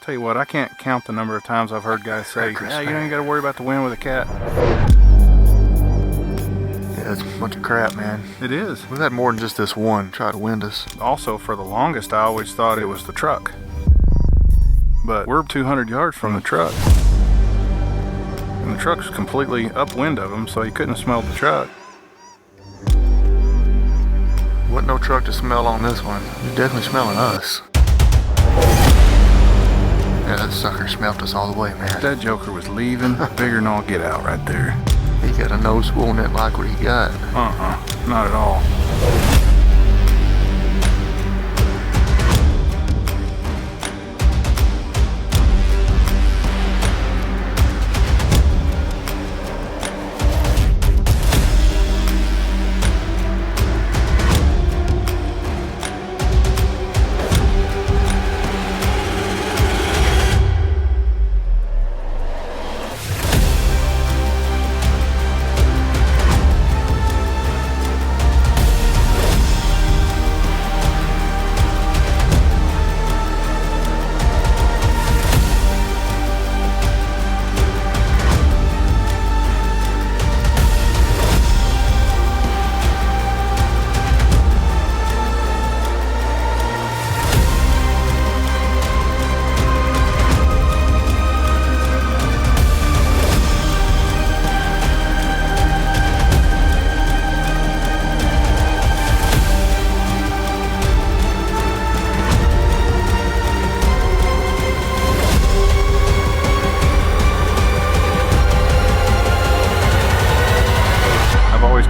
Tell you what, I can't count the number of times I've heard guys say, yeah, you ain't got to worry about the wind with a cat. Yeah, it's a bunch of crap, man. It is. We've had more than just this one try to wind us. Also, for the longest, I always thought it was the truck. But we're 200 yards from the truck. And the truck's completely upwind of him, so he couldn't have smelled the truck. Wasn't no truck to smell on this one. He's definitely smelling us. Yeah, that sucker smelt us all the way, man. That joker was leaving bigger than all get out right there. He got a nose full and didn't like what he got. Not at all.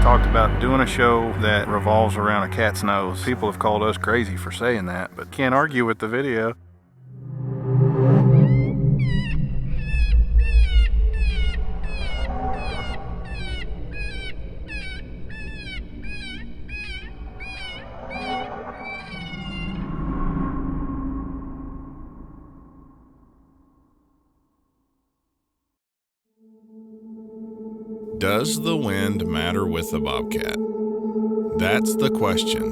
Talked about doing a show that revolves around a cat's nose. People have called us crazy for saying that, but can't argue with the video. Does the wind matter with a bobcat? That's the question.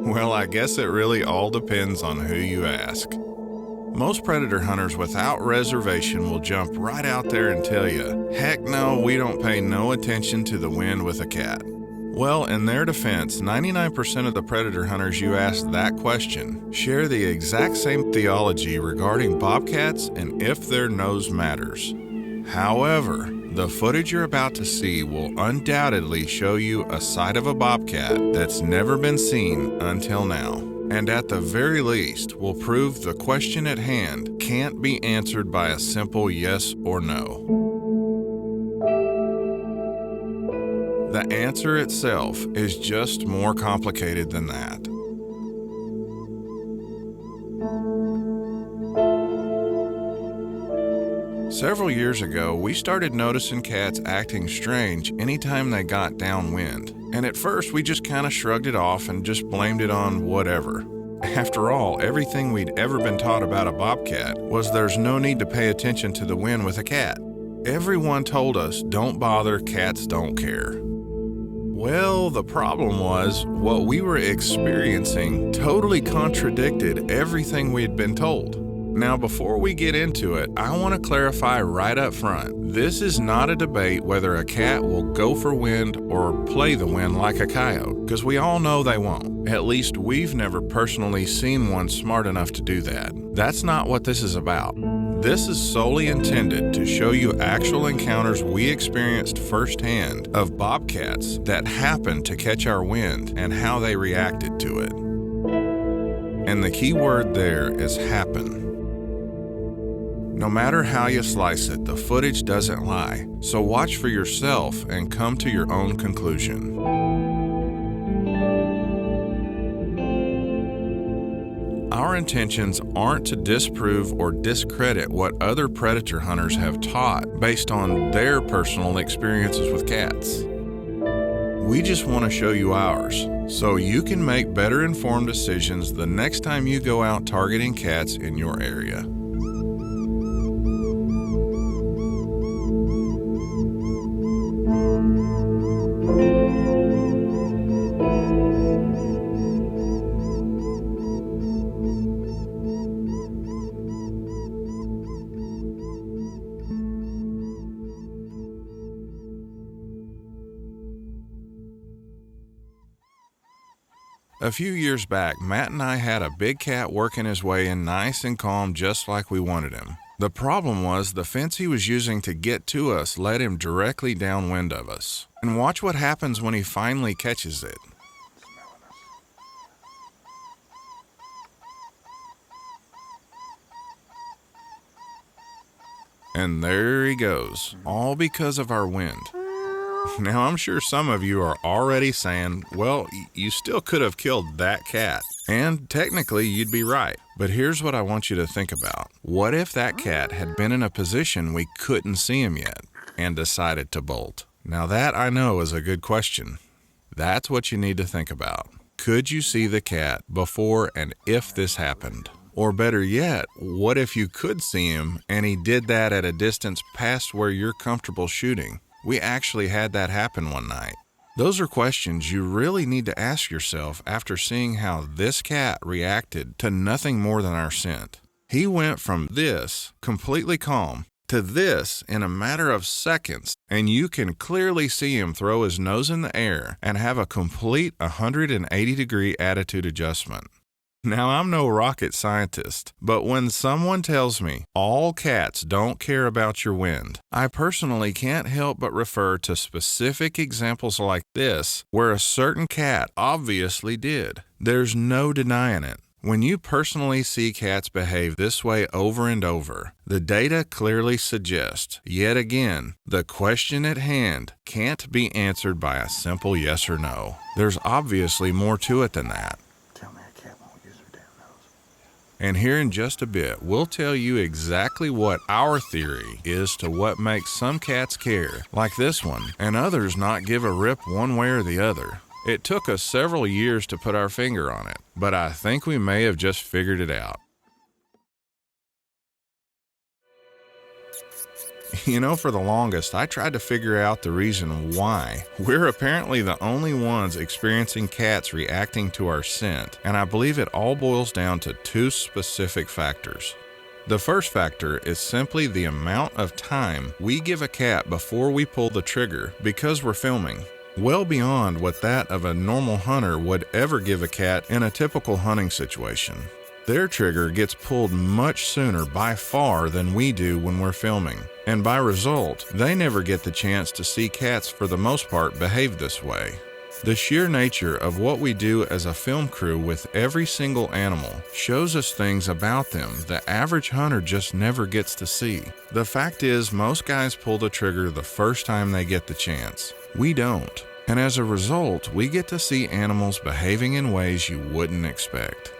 Well, I guess it really all depends on who you ask. Most predator hunters without reservation will jump right out there and tell you, heck no, we don't pay no attention to the wind with a cat. Well, in their defense, 99% of the predator hunters you ask that question share the exact same theology regarding bobcats and if their nose matters. However, the footage you're about to see will undoubtedly show you a side of a bobcat that's never been seen until now, and at the very least will prove the question at hand can't be answered by a simple yes or no. The answer itself is just more complicated than that. Several years ago, we started noticing cats acting strange anytime they got downwind, and at first we just kind of shrugged it off and just blamed it on whatever. After all, everything we'd ever been taught about a bobcat was there's no need to pay attention to the wind with a cat. Everyone told us, don't bother, cats don't care. Well, the problem was, what we were experiencing totally contradicted everything we had been told. Now, before we get into it, I want to clarify right up front, this is not a debate whether a cat will go for wind or play the wind like a coyote, because we all know they won't. At least we've never personally seen one smart enough to do that. That's not what this is about. This is solely intended to show you actual encounters we experienced firsthand of bobcats that happened to catch our wind and how they reacted to it. And the key word there is happen. No matter how you slice it, the footage doesn't lie, so watch for yourself and come to your own conclusion. Our intentions aren't to disprove or discredit what other predator hunters have taught based on their personal experiences with cats. We just want to show you ours, so you can make better informed decisions the next time you go out targeting cats in your area. A few years back, Matt and I had a big cat working his way in nice and calm just like we wanted him. The problem was the fence he was using to get to us led him directly downwind of us. And watch what happens when he finally catches it. And there he goes, all because of our wind. Now, I'm sure some of you are already saying, well, you still could have killed that cat. And technically, you'd be right. But here's what I want you to think about. What if that cat had been in a position we couldn't see him yet and decided to bolt? Now, that I know is a good question. That's what you need to think about. Could you see the cat before and if this happened? Or better yet, what if you could see him and he did that at a distance past where you're comfortable shooting? We actually had that happen one night. Those are questions you really need to ask yourself after seeing how this cat reacted to nothing more than our scent. He went from this, completely calm, to this in a matter of seconds, and you can clearly see him throw his nose in the air and have a complete 180-degree attitude adjustment. Now, I'm no rocket scientist, but when someone tells me all cats don't care about your wind, I personally can't help but refer to specific examples like this where a certain cat obviously did. There's no denying it. When you personally see cats behave this way over and over, the data clearly suggests, yet again, the question at hand can't be answered by a simple yes or no. There's obviously more to it than that. And here in just a bit, we'll tell you exactly what our theory is to what makes some cats care, like this one, and others not give a rip one way or the other. It took us several years to put our finger on it, but I think we may have just figured it out. You know, for the longest, I tried to figure out the reason why. We're apparently the only ones experiencing cats reacting to our scent, and I believe it all boils down to two specific factors. The first factor is simply the amount of time we give a cat before we pull the trigger because we're filming, well beyond what that of a normal hunter would ever give a cat in a typical hunting situation. Their trigger gets pulled much sooner by far than we do when we're filming, and by result, they never get the chance to see cats for the most part behave this way. The sheer nature of what we do as a film crew with every single animal shows us things about them the average hunter just never gets to see. The fact is, most guys pull the trigger the first time they get the chance. We don't, and as a result, we get to see animals behaving in ways you wouldn't expect.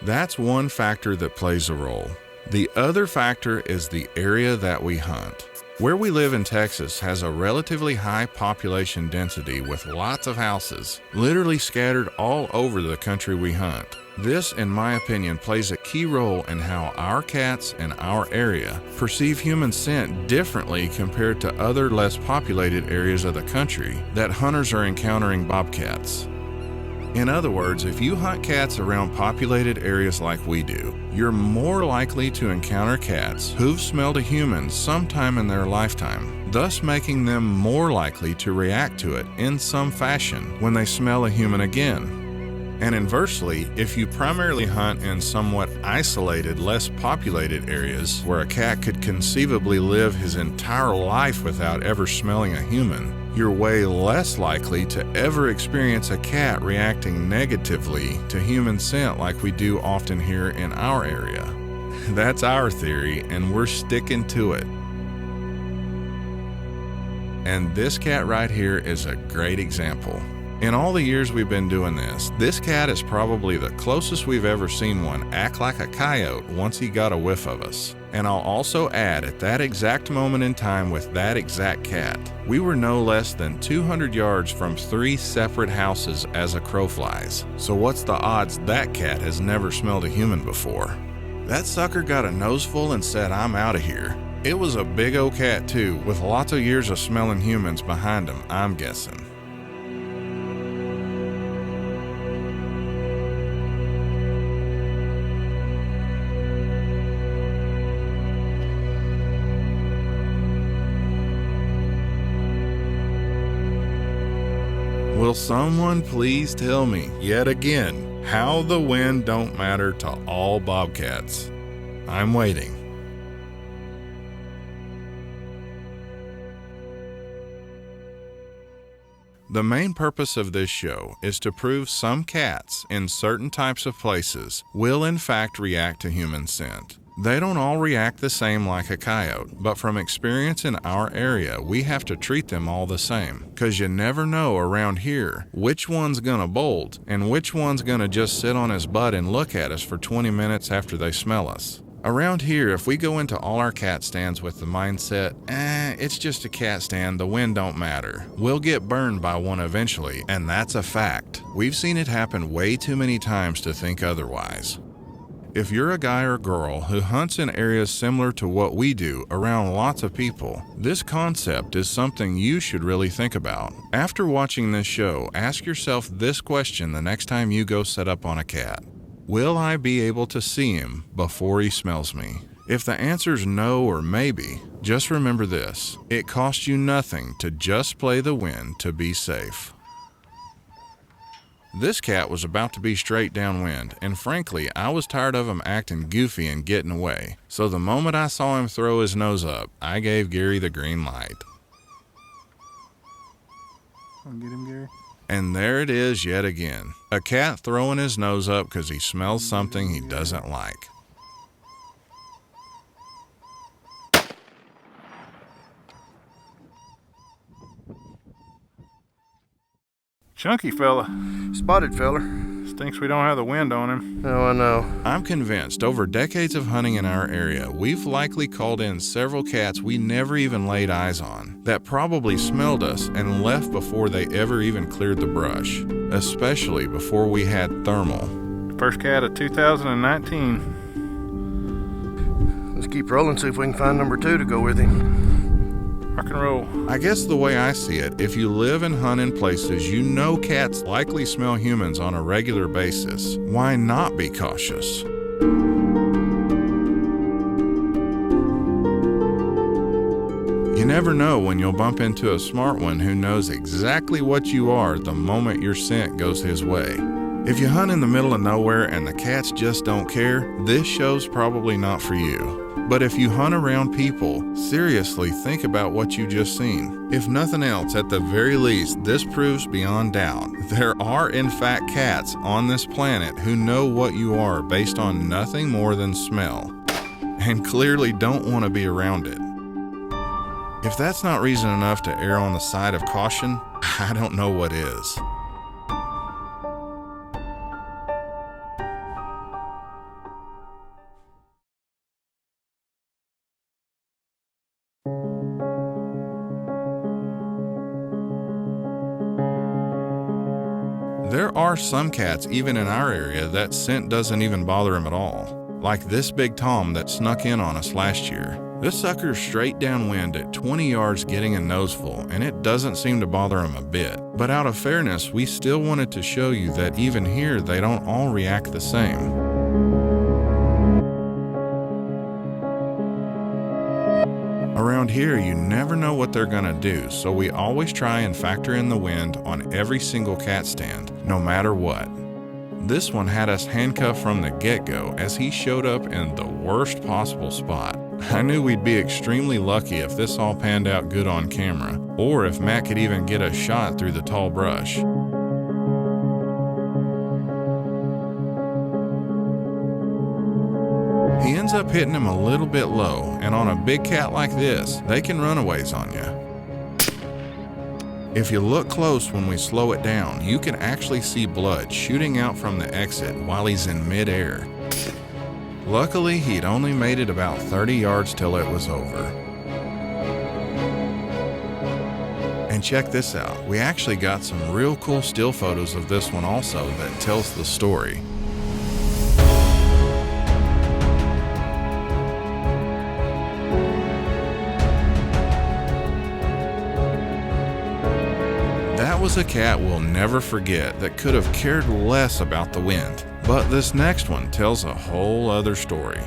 That's one factor that plays a role. The other factor is the area that we hunt. Where we live in Texas has a relatively high population density with lots of houses, literally scattered all over the country we hunt. This, in my opinion, plays a key role in how our cats in our area perceive human scent differently compared to other less populated areas of the country that hunters are encountering bobcats. In other words, if you hunt cats around populated areas like we do, you're more likely to encounter cats who've smelled a human sometime in their lifetime, thus making them more likely to react to it in some fashion when they smell a human again. And inversely, if you primarily hunt in somewhat isolated, less populated areas where a cat could conceivably live his entire life without ever smelling a human, you're way less likely to ever experience a cat reacting negatively to human scent like we do often here in our area. That's our theory, and we're sticking to it. And this cat right here is a great example. In all the years we've been doing this cat is probably the closest we've ever seen one act like a coyote once he got a whiff of us. And I'll also add, at that exact moment in time with that exact cat, we were no less than 200 yards from 3 separate houses as a crow flies. So what's the odds that cat has never smelled a human before? That sucker got a noseful and said, "I'm out of here." It was a big old cat too, with lots of years of smelling humans behind him, I'm guessing. Will someone please tell me, yet again, how the wind don't matter to all bobcats? I'm waiting. The main purpose of this show is to prove some cats in certain types of places will in fact react to human scent. They don't all react the same like a coyote, but from experience in our area, we have to treat them all the same. Cause you never know around here which one's gonna bolt and which one's gonna just sit on his butt and look at us for 20 minutes after they smell us. Around here, if we go into all our cat stands with the mindset, it's just a cat stand, the wind don't matter, we'll get burned by one eventually, and that's a fact. We've seen it happen way too many times to think otherwise. If you're a guy or girl who hunts in areas similar to what we do around lots of people, this concept is something you should really think about. After watching this show, ask yourself this question the next time you go set up on a cat. Will I be able to see him before he smells me? If the answer's no or maybe, just remember this. It costs you nothing to just play the wind to be safe. This cat was about to be straight downwind, and frankly, I was tired of him acting goofy and getting away. So the moment I saw him throw his nose up, I gave Gary the green light. Wanna get him, Gary? And there it is yet again. A cat throwing his nose up because he smells something he doesn't like. Chunky fella. Spotted feller. Stinks we don't have the wind on him. Oh, I know. I'm convinced over decades of hunting in our area, we've likely called in several cats we never even laid eyes on, that probably smelled us and left before they ever even cleared the brush, especially before we had thermal. First cat of 2019. Let's keep rolling, see if we can find number 2 to go with him. Rock and roll. I guess the way I see it, if you live and hunt in places you know cats likely smell humans on a regular basis, why not be cautious? You never know when you'll bump into a smart one who knows exactly what you are the moment your scent goes his way. If you hunt in the middle of nowhere and the cats just don't care, this show's probably not for you. But if you hunt around people, seriously think about what you just seen. If nothing else, at the very least, this proves beyond doubt there are in fact cats on this planet who know what you are based on nothing more than smell, and clearly don't want to be around it. If that's not reason enough to err on the side of caution, I don't know what is. There are some cats even in our area that scent doesn't even bother them at all. Like this big Tom that snuck in on us last year. This sucker's straight downwind at 20 yards getting a noseful, and it doesn't seem to bother him a bit. But out of fairness, we still wanted to show you that even here they don't all react the same. Around here, you never know what they're gonna do, so we always try and factor in the wind on every single cat stand, no matter what. This one had us handcuffed from the get-go as he showed up in the worst possible spot. I knew we'd be extremely lucky if this all panned out good on camera, or if Matt could even get a shot through the tall brush. He ends up hitting him a little bit low, and on a big cat like this, they can run a ways on you. If you look close when we slow it down, you can actually see blood shooting out from the exit while he's in midair. Luckily, he'd only made it about 30 yards till it was over. And check this out, we actually got some real cool still photos of this one also that tells the story. That was a cat we'll never forget that could have cared less about the wind. But this next one tells a whole other story.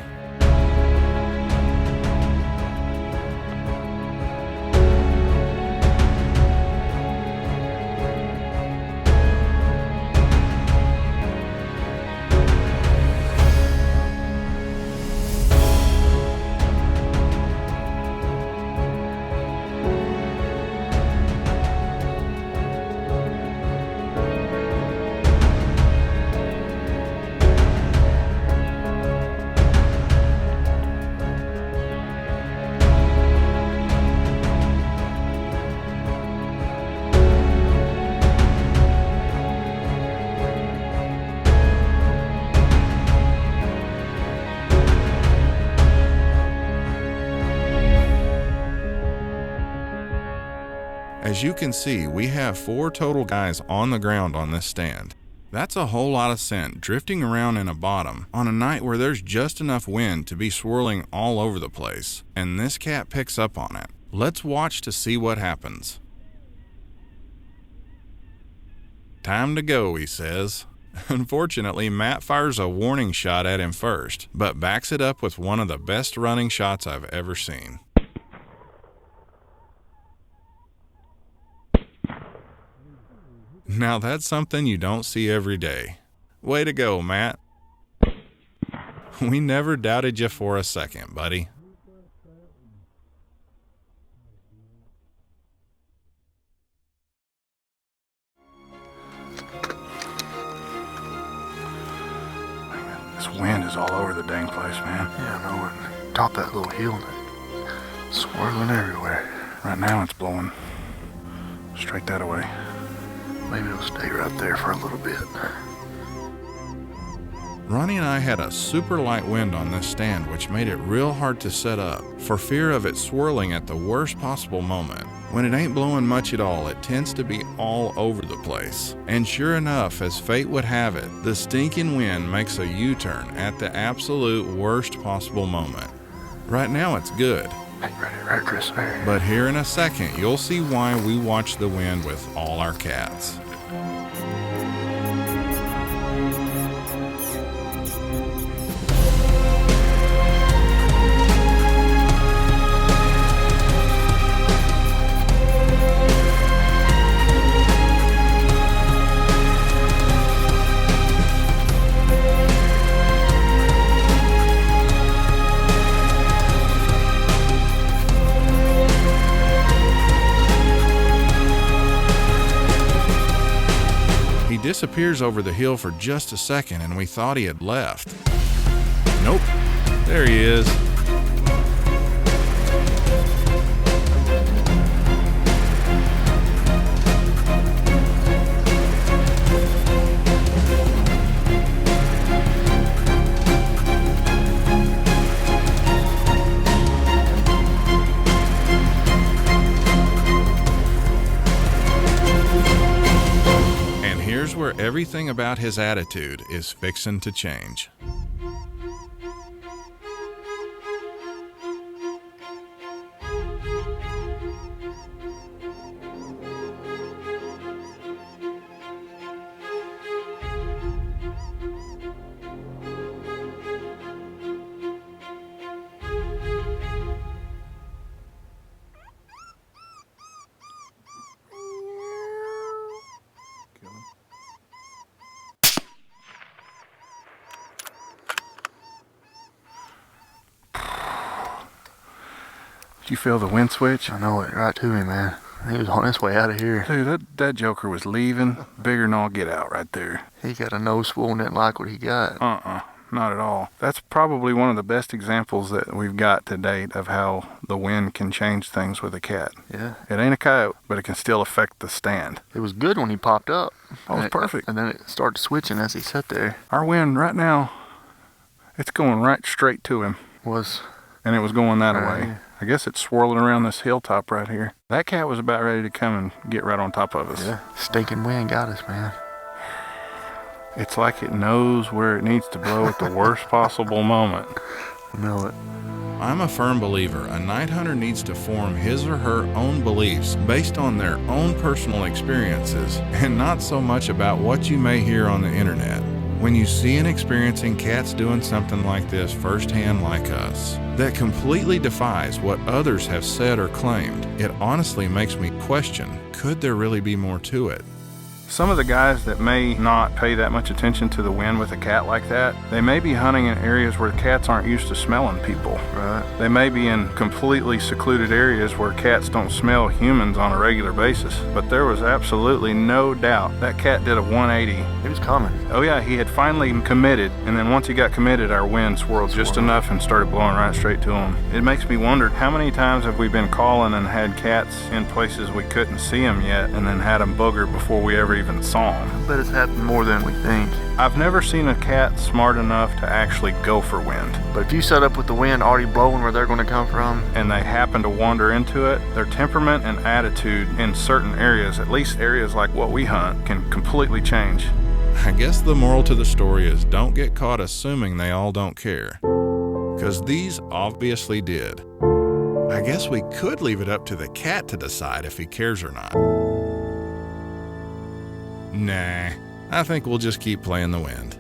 As you can see, we have 4 total guys on the ground on this stand. That's a whole lot of scent drifting around in a bottom on a night where there's just enough wind to be swirling all over the place, and this cat picks up on it. Let's watch to see what happens. Time to go, he says. Unfortunately, Matt fires a warning shot at him first, but backs it up with one of the best running shots I've ever seen. Now that's something you don't see every day. Way to go, Matt. We never doubted you for a second, buddy. This wind is all over the dang place, man. Yeah, I know it. Top that little hill and it's swirling everywhere. Right now it's blowing straight that way. Maybe it'll stay right there for a little bit. Ronnie and I had a super light wind on this stand, which made it real hard to set up for fear of it swirling at the worst possible moment. When it ain't blowing much at all, it tends to be all over the place. And sure enough, as fate would have it, the stinking wind makes a U-turn at the absolute worst possible moment. Right now it's good. Right, Chris, there. But here in a second, you'll see why we watch the wind with all our cats. Disappears over the hill for just a second, and we thought he had left. Nope, there he is. Where everything about his attitude is fixin' to change. Did you feel the wind switch? I know it, right to me, man. He was on his way out of here. Dude, that joker was leaving. Bigger than all get out right there. He got a nose full and didn't like what he got. Not at all. That's probably one of the best examples that we've got to date of how the wind can change things with a cat. Yeah. It ain't a coyote, but it can still affect the stand. It was good when he popped up. Oh, it was perfect. And then it started switching as he sat there. Our wind right now, it's going right straight to him. And it was going that way. I guess it's swirling around this hilltop right here. That cat was about ready to come and get right on top of us. Yeah, stinking wind got us, man. It's like it knows where it needs to blow at the worst possible moment. I know it. I'm a firm believer a night hunter needs to form his or her own beliefs based on their own personal experiences and not so much about what you may hear on the internet. When you see and experiencing cats doing something like this firsthand like us, that completely defies what others have said or claimed, it honestly makes me question, could there really be more to it? Some of the guys that may not pay that much attention to the wind with a cat like that, they may be hunting in areas where cats aren't used to smelling people. Right. They may be in completely secluded areas where cats don't smell humans on a regular basis. But there was absolutely no doubt that cat did a 180. He was coming. Oh yeah, he had finally committed, and then once he got committed, our wind swirled just enough and started blowing right straight to him. It makes me wonder, how many times have we been calling and had cats in places we couldn't see them yet, and then had them booger before we ever even saw them. I bet it's happened more than we think. I've never seen a cat smart enough to actually go for wind. But if you set up with the wind already blowing where they're going to come from, And they happen to wander into it, their temperament and attitude in certain areas, at least areas like what we hunt, can completely change. I guess the moral to the story is don't get caught assuming they all don't care. 'Cause these obviously did. I guess we could leave it up to the cat to decide if he cares or not. Nah, I think we'll just keep playing the wind.